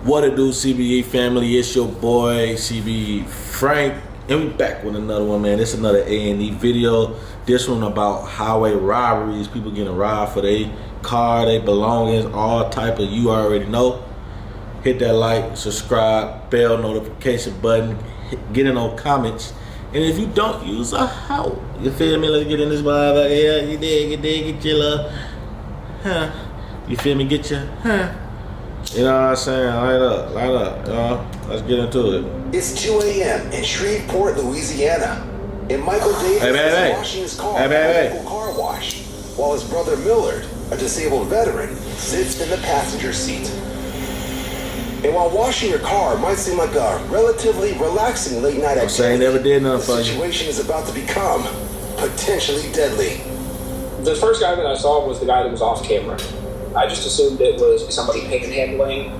What it do, CBE family? It's your boy CBE Frank, and we back with another one, man. This is another A&E video. This one about highway robberies, people getting robbed for their car, their belongings, all type of, you already know. Hit that like, subscribe, bell notification button, get in those comments. And if you don't, use a hoe. You feel me? Let's get in this vibe. Yeah, you dig, get your love. Huh. You feel me? Get your, huh. You know what I'm saying? Light up, you know? Let's get into it. It's 2 a.m. in Shreveport, Louisiana. And Michael Davis is washing his car at a local car wash, while his brother Millard, a disabled veteran, sits in the passenger seat. And while washing your car might seem like a relatively relaxing late night activity, never did nothing the for you. situation is about to become potentially deadly. The first guy that I saw was the guy that was off camera. I just assumed it was somebody panhandling.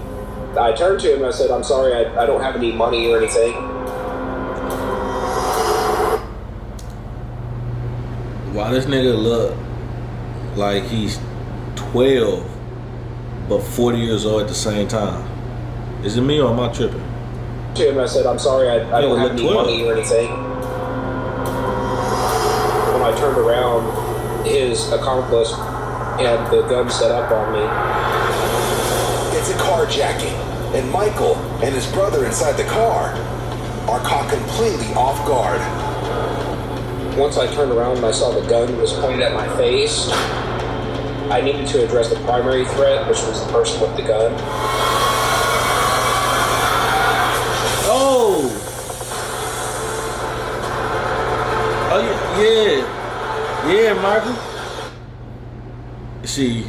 I turned to him and I said, "I'm sorry, I don't have any money or anything." Why this nigga look like he's 12 but 40 years old at the same time? Is it me or am I tripping? To him, I said, "I'm sorry, I don't have any money or anything." When I turned around, his accomplice had the gun set up on me. It's a carjacking, and Michael and his brother inside the car are caught completely off guard. Once I turned around and I saw the gun was pointed at my face, I needed to address the primary threat, which was the person with the gun. Oh, yeah, Michael. See,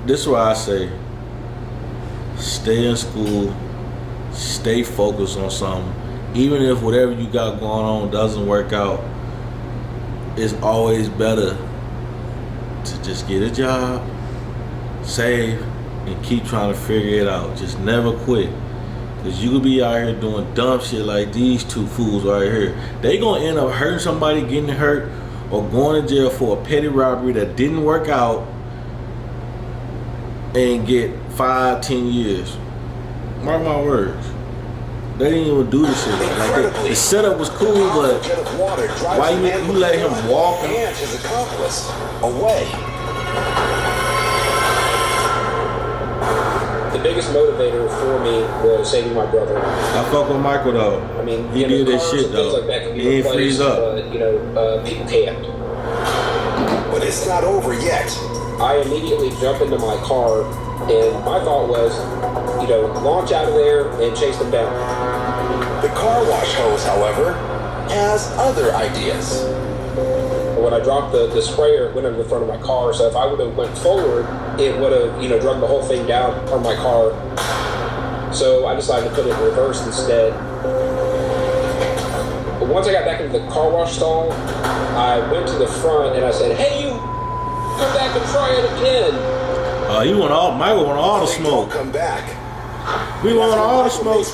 this is why I say stay in school, stay focused on something. Even if whatever you got going on doesn't work out, it's always better to just get a job, save, and keep trying to figure it out. Just never quit. Because you could be out here doing dumb shit like these two fools right here. They gonna end up hurting somebody, getting hurt, or going to jail for a petty robbery that didn't work out and get 5-10 years. Mark my words. They didn't even do this shit. Like the setup was cool, but why you let him walk and his accomplice away? The biggest motivator for me was saving my brother. I fuck with Michael though. I mean, he did that shit though. Like that can be he ain't freeze up. People can't. But it's not over yet. I immediately jump into my car, and my thought was, launch out of there and chase them down. The car wash hose, however, has other ideas. When I dropped the sprayer, it went under the front of my car, so if I would have went forward, it would have, drug the whole thing down on my car. So I decided to put it in reverse instead. But once I got back into the car wash stall, I went to the front and I said, "Hey, you, come back and try it again." Michael want all the smoke. Come back. We want all the smoke.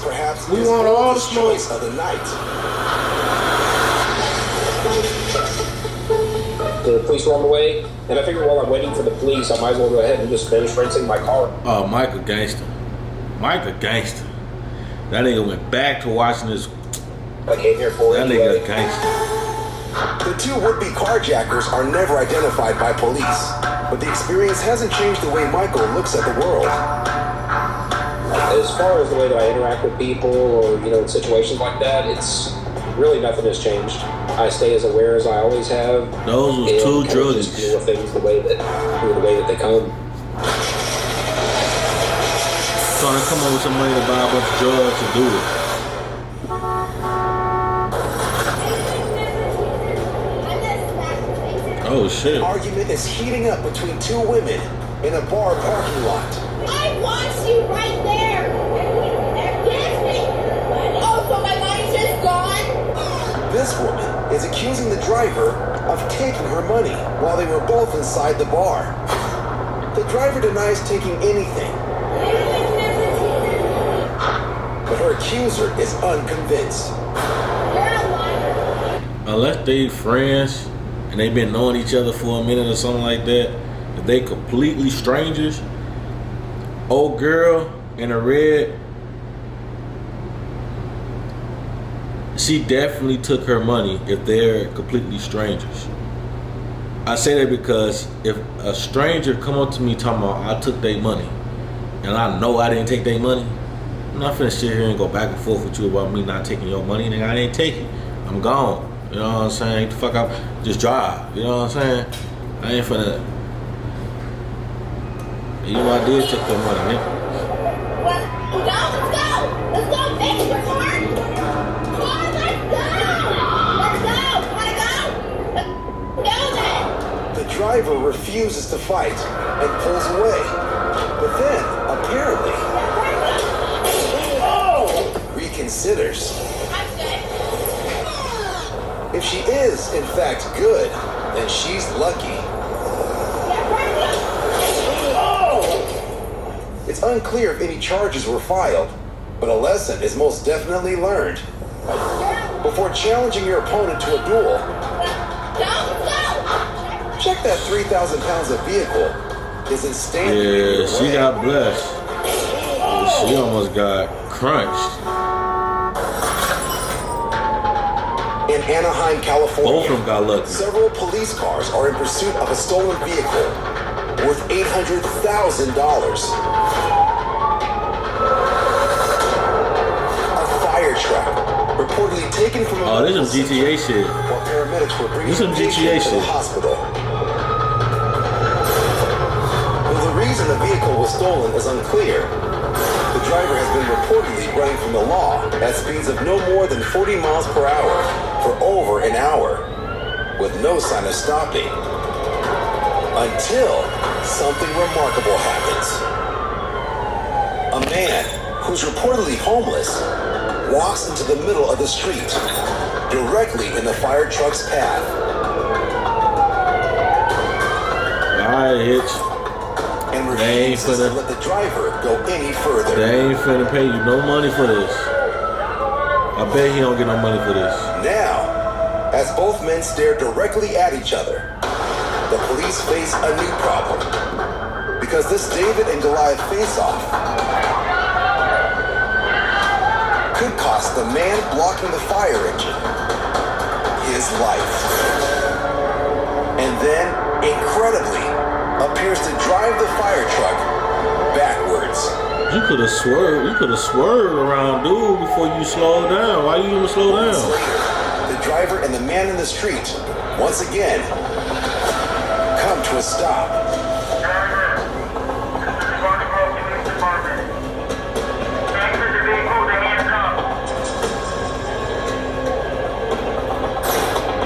We want all the smoke. Of the night. The police were on the way, and I figured while I'm waiting for the police, I might as well go ahead and just finish rinsing my car. Oh, Michael gangster. Michael gangster. That nigga went back to watching this. I came here for that anyway. Nigga gangster. The two would-be carjackers are never identified by police, but the experience hasn't changed the way Michael looks at the world. As far as the way that I interact with people or, in situations like that, it's really nothing has changed. I stay as aware as I always have. Those was two druggies. Just deal with things the way that they come. Trying to come up with some money to buy a bunch of drugs to do it. Oh shit. An argument is heating up between two women in a bar parking lot. I want you right there. Get me. Oh, so my money's just gone? This woman is accusing the driver of taking her money while they were both inside the bar. The driver denies taking anything, but her accuser is unconvinced. Unless they friends and they been knowing each other for a minute or something like that, if they completely strangers, old girl in a red she definitely took her money if they're completely strangers. I say that because if a stranger come up to me talking about I took their money and I know I didn't take their money, I'm not finna sit here and go back and forth with you about me not taking your money. Nigga, I didn't take it. I'm gone. You know what I'm saying? Get the fuck out. Just drive. You know what I'm saying? I ain't finna. You know I did take their money, nigga. Let's go! Let's go! Fix your car! Come on, let's go! Let's go! Wanna go? Let's go then! The driver refuses to fight and pulls away. But then, apparently, reconsiders. I'm good. If she is, in fact, good, then she's lucky. It's unclear if any charges were filed, but a lesson is most definitely learned. Before challenging your opponent to a duel, check that 3,000 pounds of vehicle isn't standing in your Yeah, she way. got blessed. She almost got crunched. In Anaheim, California, Both of them got lucky. several police cars are in pursuit of a stolen vehicle worth $800,000. A fire truck reportedly taken from a Oh, this is some GTA shit. while paramedics were bringing This some the GTA patient to the shit. hospital. Though the reason the vehicle was stolen is unclear, the driver has been reportedly running from the law at speeds of no more than 40 miles per hour for over an hour, with no sign of stopping. Until something remarkable happens. A man who's reportedly homeless walks into the middle of the street, directly in the fire truck's path. Alright, Hitch. And They ain't refuses to finna- let the driver go any further. They ain't finna pay you no money for this. I bet he don't get no money for this. Now, as both men stare directly at each other, the police face a new problem. Because this David and Goliath face-off could cost the man blocking the fire engine his life. And then, incredibly, appears to drive the fire truck backwards. You could have swerved. You could have swerved around, dude, before you slowed down. Why you even slow Moments down? later, the driver and the man in the street, once again, come to a stop.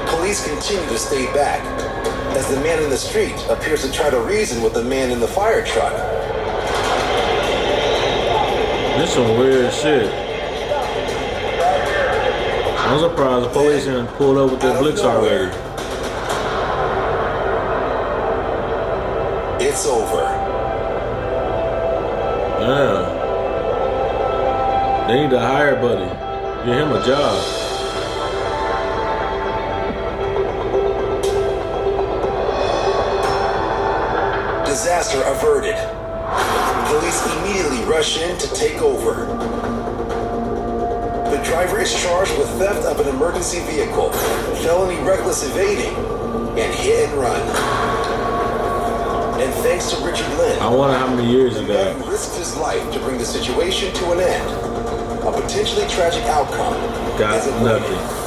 Police continue to stay back as the man in the street appears to try to reason with the man in the fire truck. This some weird shit. I'm surprised the police didn't pull up with their blicks already. It's over. Yeah. They need to hire Buddy. Get him a job. Disaster averted. Police immediately rush in to take over. The driver is charged with theft of an emergency vehicle, felony reckless evading, and hit and run. And thanks to Richard Lynn, I wonder how many years he the man got. who risked his life to bring the situation to an end, a potentially tragic outcome Got is avoided. nothing.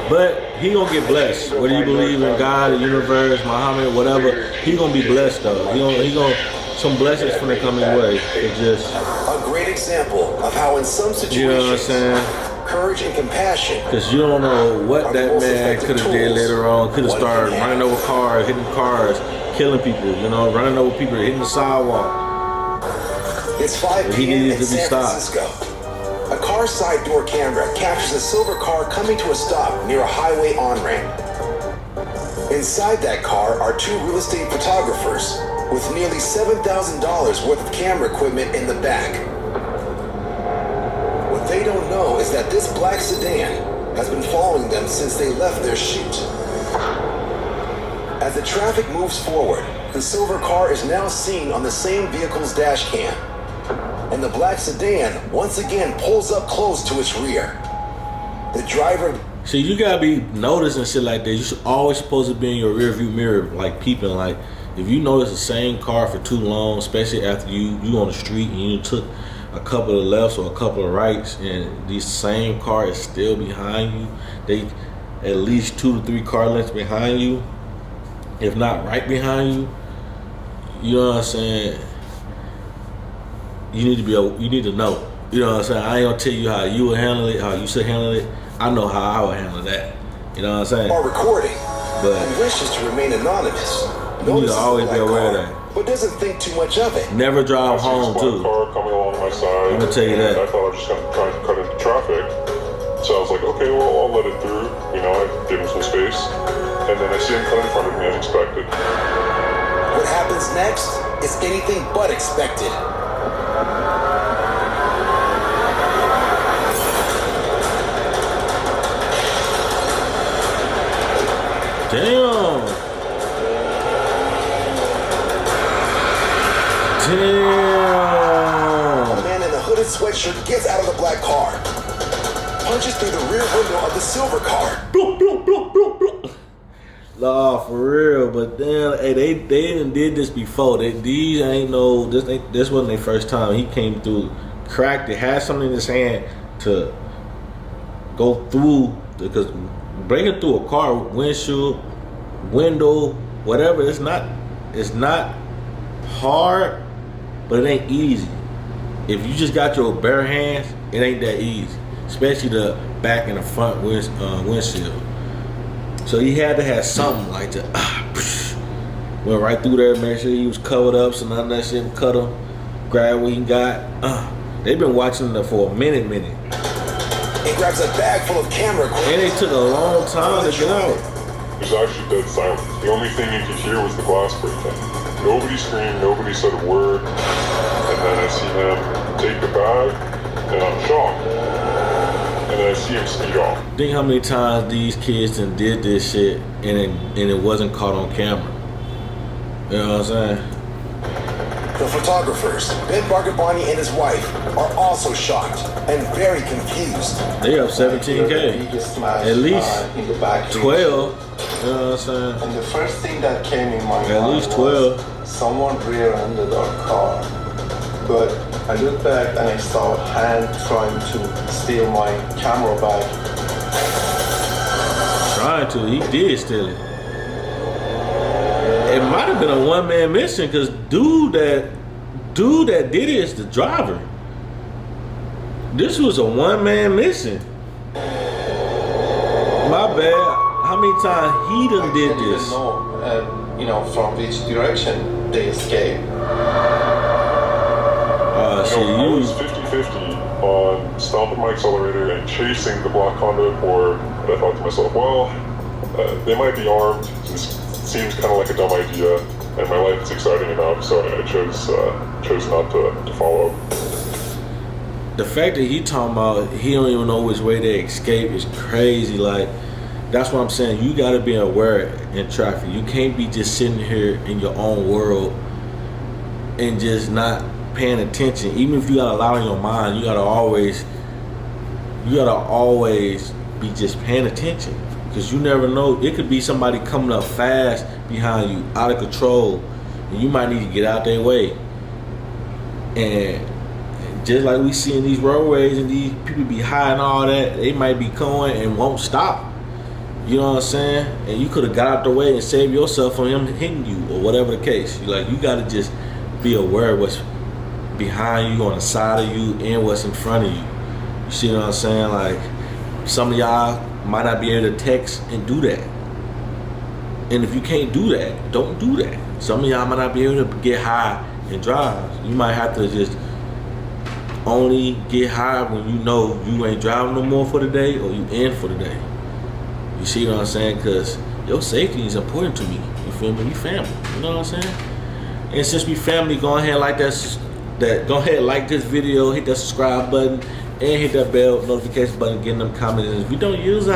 But he gonna get blessed. Whether you believe in God, the universe, Muhammad, whatever, he gonna be blessed though. He gonna some blessings gonna come his way. It just, A great example of how in some situations, you know what I'm saying? courage and compassion Because you don't know what that man could have did later on. Could have started running over cars, hitting cars, killing people, you know, running over people, hitting the sidewalk. It's 5 He p.m. needed in to be San stopped. Francisco. A car side door camera captures a silver car coming to a stop near a highway on-ramp. Inside that car are two real estate photographers with nearly $7,000 worth of camera equipment in the back. What they don't know is that this black sedan has been following them since they left their shoot. As the traffic moves forward, the silver car is now seen on the same vehicle's dash cam. And the black sedan once again pulls up close to its rear. The driver... See, you gotta be noticing shit like that. You should always supposed to be in your rear view mirror, like peeping. Like, if you notice the same car for too long, especially after you on the street and you took a couple of lefts or a couple of rights, and the same car is still behind you, they at least 2 to 3 car lengths behind you, if not right behind you. You know what I'm saying? You need to know. You know what I'm saying? I ain't gonna tell you how you would handle it, how you should handle it. I know how I would handle that. You know what I'm saying? Or recording. But he wishes to remain anonymous. You need to always be aware of that. But doesn't think too much of it. Never drive home too. Car coming along my side. I'm gonna tell you that. I thought I was just gonna try and cut into traffic. So I was like, okay, well, I'll let it through. You know, I give him some space. And then I see him cut in front of me as expected. What happens next is anything but expected. Damn. A man in a hooded sweatshirt gets out of the black car, punches through the rear window of the silver car. Bloop, bloop, bloop, bloop, bloop. Nah, for real. But then, hey, they done did this before. This wasn't their first time. He came through, cracked it, had something in his hand to go through, because breaking through a car windshield, window, whatever, it's not hard, but it ain't easy. If you just got your bare hands, it ain't that easy, especially the back and the front windshield. So he had to have something like that. Went right through there, make sure he was covered up, so none of that shit cut him. Grab what he got. They've been watching it for a minute. He grabs a bag full of camera equipment. And it took a long time to get out. It was actually dead silent. The only thing you could hear was the glass breaking. Nobody screamed, nobody said a word. And then I see him take the bag, and I'm shocked. And then I see him speed off. Think how many times these kids did this shit and it wasn't caught on camera. You know what I'm saying? The photographers, Ben Bargabani and his wife, are also shocked and very confused. They up 17K. At least 12. You know what I'm saying? And the first thing that came in my mind at least 12. Someone rear-ended our car. But I looked back and I saw a hand trying to steal my camera bag. Trying to, he did steal it. It might have been a one-man mission, because dude that did it is the driver. This was a one-man mission. My bad. How many times he done did this? You know, from which direction they escaped. I was 50-50 on stomping my accelerator and chasing the black conduit, or I thought to myself, well, they might be armed. This seems kind of like a dumb idea, and my life is exciting enough, so I chose not to follow. The fact that he talking about he don't even know which way they escape is crazy. Like, that's what I'm saying. You got to be aware in traffic. You can't be just sitting here in your own world and just not paying attention. Even if you got a lot on your mind, you gotta always be just paying attention, because you never know. It could be somebody coming up fast behind you, out of control, and you might need to get out their way. And just like we see in these roadways, and these people be high and all that, they might be going and won't stop. You know what I'm saying? And you could have got out the way and saved yourself from him hitting you, or whatever the case. You gotta just be aware of what's behind you, on the side of you, and what's in front of you. You see what I'm saying? Like, some of y'all might not be able to text and do that. And if you can't do that, don't do that. Some of y'all might not be able to get high and drive. You might have to just only get high when you know you ain't driving no more for the day, or you in for the day. You see what I'm saying? Because your safety is important to me. You feel me? We family. You know what I'm saying? And since we family, go ahead and like go ahead and like this video, hit that subscribe button, and hit that bell notification button, getting them comments. If you don't use it,